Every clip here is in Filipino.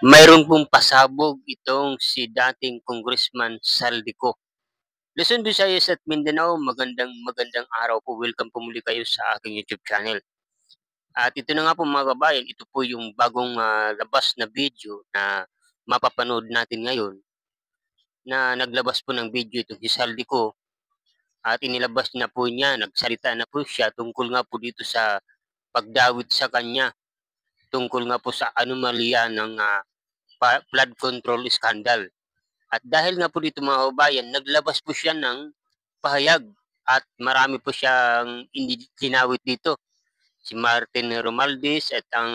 Mayroon pong pasabog itong si dating Congressman Saldico. Luzon, Visayas at Mindanao, magandang araw po. Welcome po muli kayo sa aking YouTube channel. At ito na nga po mga kabayan, ito po yung bagong labas na video na mapapanood natin ngayon, na naglabas po ng video itong si Saldico at inilabas na po niya, nagsalita na po siya tungkol nga po dito sa pagdawit sa kanya, tungkol nga po sa anomalya ng flood control scandal. At dahil nga po dito mga kabayan, naglabas po siya ng pahayag at marami po siyang tinawit dito. Si Martin Romualdez at ang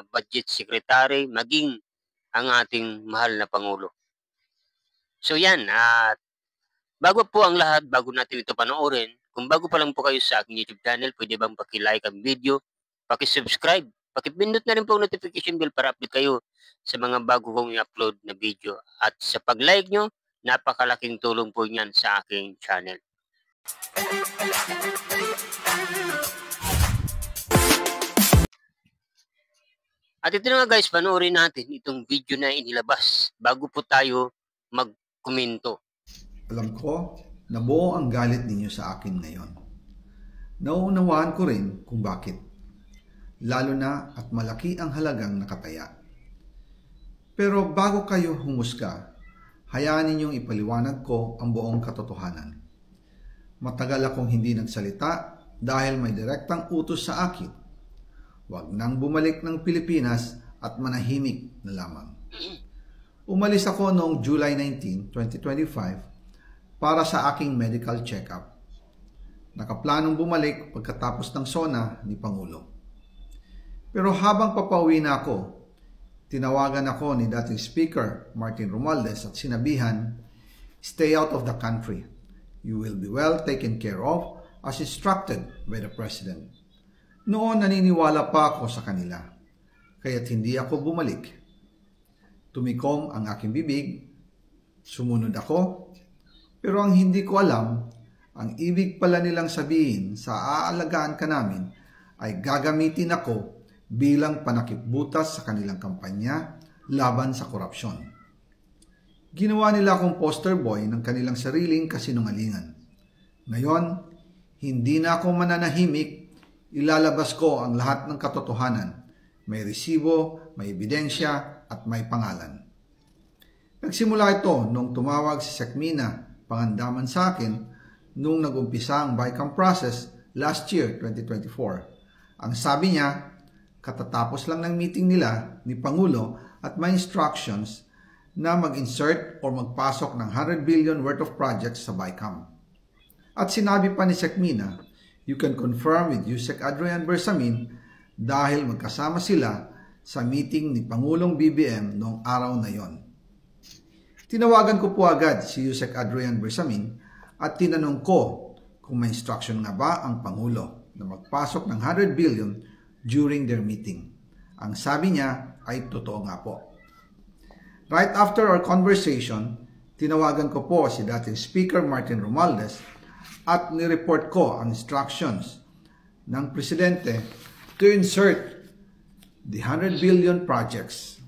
budget secretary, maging ang ating mahal na Pangulo. So yan, at bago po ang lahat, bago natin ito panoorin, kung bago pa lang po kayo sa aking YouTube channel, pwede bang paki-like ang video, paki-subscribe, pakipindot na rin po ang notification bell para update kayo sa mga bago kong i-upload na video. At sa pag-like nyo, napakalaking tulong po niyan sa aking channel. At ito na nga guys, panoorin natin itong video na inilabas bago po tayo mag-komento. Alam ko na buo ang galit ninyo sa akin ngayon. Nauunawaan ko rin kung bakit. Lalo na at malaki ang halagang nakataya. Pero bago kayo humusga, hayaan ninyong ipaliwanag ko ang buong katotohanan. Matagal akong hindi nagsalita dahil may direktang utos sa akin. Huwag nang bumalik ng Pilipinas at manahimik na lamang. Umalis ako noong July 19, 2025 para sa aking medical check-up. Nakaplanong bumalik pagkatapos ng SONA ni Pangulo. Pero habang papauwi na ako, tinawagan ako ni dating Speaker Martin Romualdez at sinabihan, "Stay out of the country. You will be well taken care of as instructed by the President." Noon naniniwala pa ako sa kanila, kaya't hindi ako bumalik. Tumikom ang aking bibig, sumunod ako, pero ang hindi ko alam, ang ibig pala nilang sabihin sa aalagaan ka namin ay gagamitin ako bilang panakipbutas sa kanilang kampanya laban sa korupsyon. Ginawa nila akong poster boy ng kanilang sariling kasinungalingan. Ngayon, hindi na ako mananahimik, ilalabas ko ang lahat ng katotohanan. May resibo, may ebidensya, at may pangalan. Nagsimula ito nung tumawag si Sekmina Pangandaman sa akin nung nag-umpisa ang BICAM process last year, 2024. Ang sabi niya, katatapos lang ng meeting nila ni Pangulo at may instructions na mag-insert o magpasok ng 100 billion worth of projects sa BICAM. At sinabi pa ni Sekmina, "You can confirm with Yusek Adrian Bersamin dahil magkasama sila sa meeting ni Pangulong BBM noong araw na yon." Tinawagan ko po agad si Yusek Adrian Bersamin at tinanong ko kung may instruction nga ba ang Pangulo na magpasok ng 100 billion during their meeting. Ang sabi niya ay totoo nga po. Right after our conversation, tinawagan ko po si dating Speaker Martin Romualdez at nireport ko ang instructions ng Presidente to insert the 100 billion projects.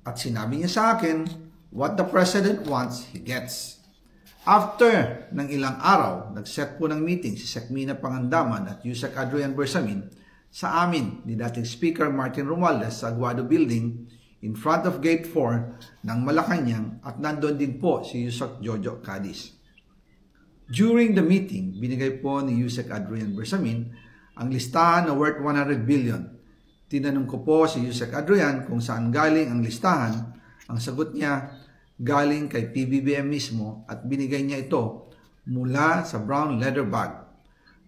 At sinabi niya sa akin, what the President wants, he gets. After ng ilang araw, nag-set po ng meeting si Sekmina Pangandaman at Yusek Adrian Bersamin sa amin ni dating Speaker Martin Romualdez sa Aguado Building in front of Gate 4 ng Malacanang at nandun din po si Yusek Jojo Cadiz. During the meeting, binigay po ni Yusek Adrian Bersamin ang listahan na worth 100 billion. Tinanong ko po si Yusek Adrian kung saan galing ang listahan. Ang sagot niya, galing kay PBBM mismo at binigay niya ito mula sa brown leather bag.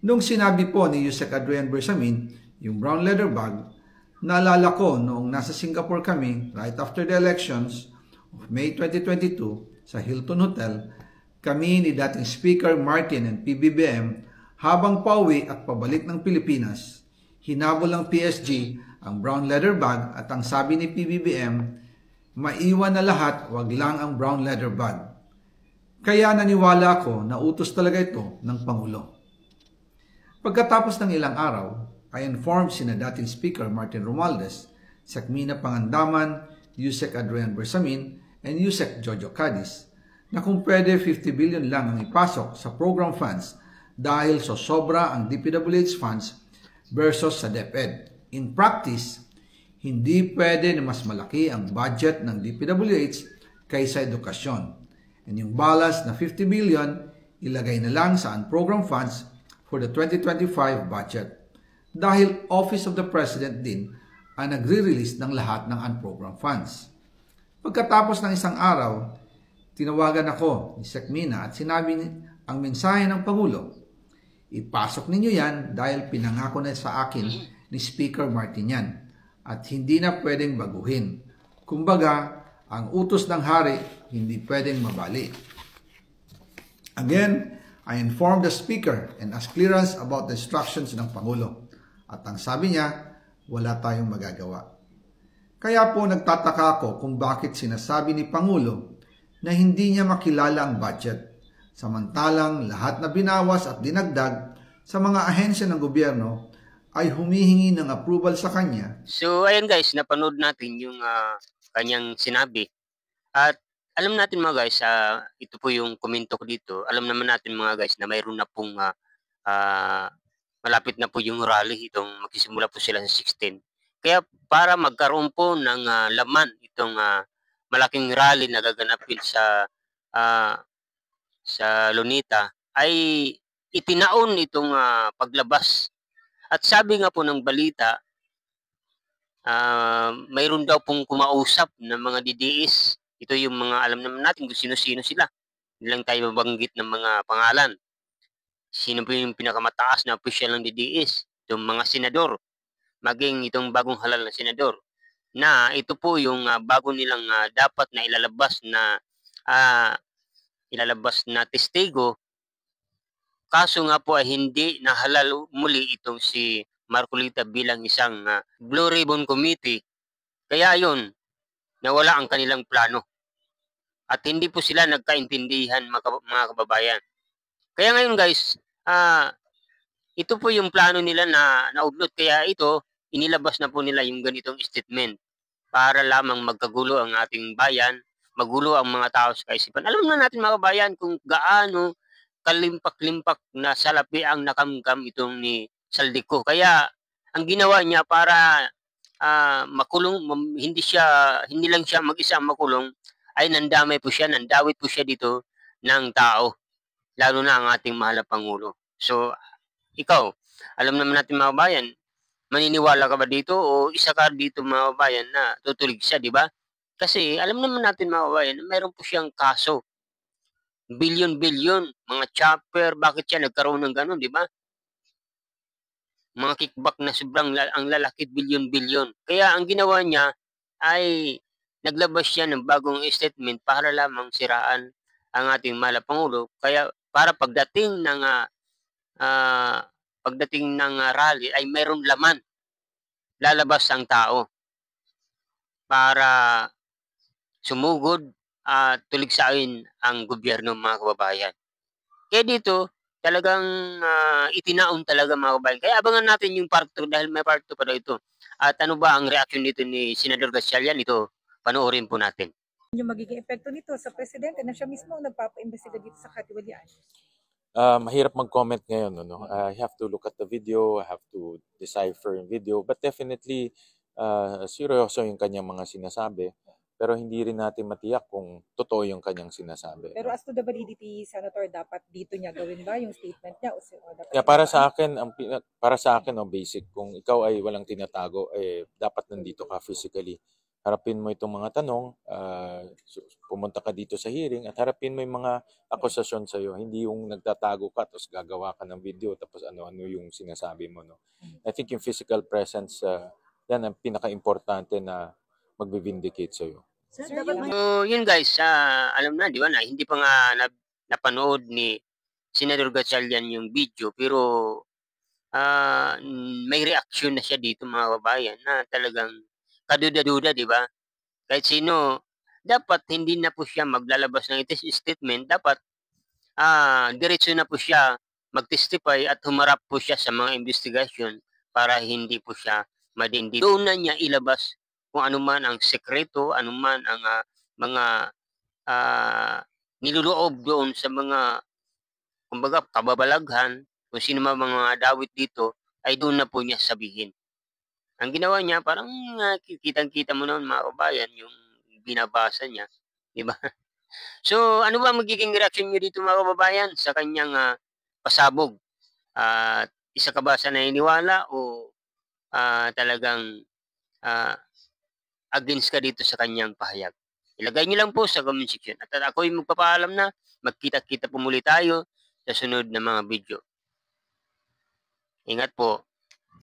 Nung sinabi po ni Yusek Adrian Bersamin yung brown leather bag, naalala ko noong nasa Singapore kami right after the elections of May 2022 sa Hilton Hotel, kami ni dating Speaker Martin and PBBM habang pauwi at pabalik ng Pilipinas, hinabol ng PSG ang brown leather bag at ang sabi ni PBBM, maiwan na lahat, wag lang ang brown leather bag. Kaya naniwala ako na utos talaga ito ng Pangulo. Pagkatapos ng ilang araw, I informed sina dating Speaker Martin Romualdez, Sekmina Pangandaman, Yusek Adrian Bersamin, and Yusek Jojo Cadiz na kung pwede 50 billion lang ang ipasok sa program funds dahil so sobra ang DPWH funds versus sa DepEd. In practice, hindi pwede na mas malaki ang budget ng DPWH kaysa edukasyon. And yung balance na 50 billion, ilagay na lang sa unprogram funds for the 2025 budget. Dahil Office of the President din ang nagre-release ng lahat ng unprogram funds. Pagkatapos ng isang araw, tinawagan ako ni Sec Mina at sinabi ang mensahe ng Pangulo. Ipasok ninyo yan dahil pinangako na sa akin ni Speaker Martinian at hindi na pwedeng baguhin. Kumbaga, ang utos ng hari hindi pwedeng mabali. Again, I informed the Speaker and asked clearance about the instructions ng Pangulo. At ang sabi niya, wala tayong magagawa. Kaya po nagtataka ako kung bakit sinasabi ni Pangulo na hindi niya makilala ang budget, samantalang lahat na binawas at dinagdag sa mga ahensya ng gobyerno ay humihingi ng approval sa kanya. So ayan guys, napanood natin yung kanyang sinabi. At alam natin mga guys, ito po yung komento ko dito. Alam naman natin mga guys na mayroon na pong malapit na po yung rally, itong magsisimula po sila sa 16. Kaya para magkaroon po ng laman itong malaking rally na gaganapin sa Luneta ay itinaon itong paglabas. At sabi nga po ng balita, mayroon daw pong kumausap ng mga DDS. Ito yung mga alam naman natin kung sino-sino sila. Hindi lang tayo mabanggit ng mga pangalan. Sino po yung pinakamataas na opisyal ng DDS? Itong mga senador, maging itong bagong halal na senador, na ito po yung bago nilang dapat na ilalabas na testigo. Kaso nga po ay hindi nahalal muli itong si Marcolita bilang isang Blue Ribbon Committee. Kaya yun, nawala ang kanilang plano. At hindi po sila nagkaintindihan mga kababayan. Kaya ngayon guys, ito po yung plano nila na naudlot. Kaya ito, inilabas na po nila yung ganitong statement para lamang magkagulo ang ating bayan, magulo ang mga tao sa kaisipan. Alam na natin mga kababayan kung gaano kalimpak-limpak na salapi ang nakamkam itong ni Saldico. Kaya ang ginawa niya para makulong, hindi lang siya mag-isa makulong, ay nandamay po siya, nandawit po siya dito ng tao, lalo na ang ating mahal na Pangulo. So, ikaw, alam naman natin mga kabayan, maniniwala ka ba dito o isa ka dito mga kabayan na tutulig siya, di ba? Kasi alam naman natin mga kabayan, mayroon po siyang kaso. Bilyon-bilyon, mga chopper, bakit siya nagkaroon ng gano'n, di ba? Mga kickback na sobrang ang lalaki, bilyon-bilyon. Kaya ang ginawa niya ay naglabas siya ng bagong statement para lamang siraan ang ating mahal na Pangulo. Kaya para pagdating ng rally ay mayroong laman, lalabas ang tao para sumugod at tuligsain ang gobyerno mga kababayan. Kaya dito, talagang itinaon talaga mga kababayan. Kaya abangan natin yung part 2 dahil may part 2 pa daw ito. At ano ba ang reaction dito ni Senador Gatchalian? Ito, panoorin po natin. Yung magiging epekto nito sa presidente na siya mismo ang nagpapa-imbestiga dito sa katiwalian? Mahirap mag-comment ngayon. I have to look at the video, I have to decipher yung video, but definitely seryoso yung kanyang mga sinasabi, pero hindi rin natin matiyak kung totoo yung kanyang sinasabi. Pero as to the validity, Senator, dapat dito niya gawin ba yung statement niya? O dapat para sa akin, basic, kung ikaw ay walang tinatago, dapat nandito ka physically. Harapin mo itong mga tanong, pumunta ka dito sa hearing at harapin mo yung mga akusasyon sa'yo. Hindi yung nagtatago ka tapos gagawa ka ng video tapos ano-ano yung sinasabi mo. No? I think yung physical presence, yan ang pinaka-importante na magbe-vindicate sa'yo. So yun guys, alam na, di ba na, hindi pa nga napanood ni Senador Gatchalian yung video, pero may reaction na siya dito mga kababayan na talagang kaduda-duda, di ba? Kahit sino, dapat hindi na po siya maglalabas ng statement, dapat diretso na po siya mag-testify at humarap po siya sa mga investigation para hindi po siya madindi. Doon na niya ilabas kung ano man ang sekreto, ano man ang mga niluloob doon sa mga, kumbaga, kababalaghan, kung sino man mga dawit dito, ay doon na po niya sabihin. Ang ginawa niya, parang kitang-kita mo naman mga kabayan, yung binabasa niya, di ba? So, ano ba magiging reaction niyo dito mga kababayan sa kanyang pasabog? Isa ka ba sa naniniwala o talagang against ka dito sa kanyang pahayag? Ilagay niyo lang po sa comment section. At ako'y magpapaalam na, magkita-kita po muli tayo sa sunod na mga video. Ingat po.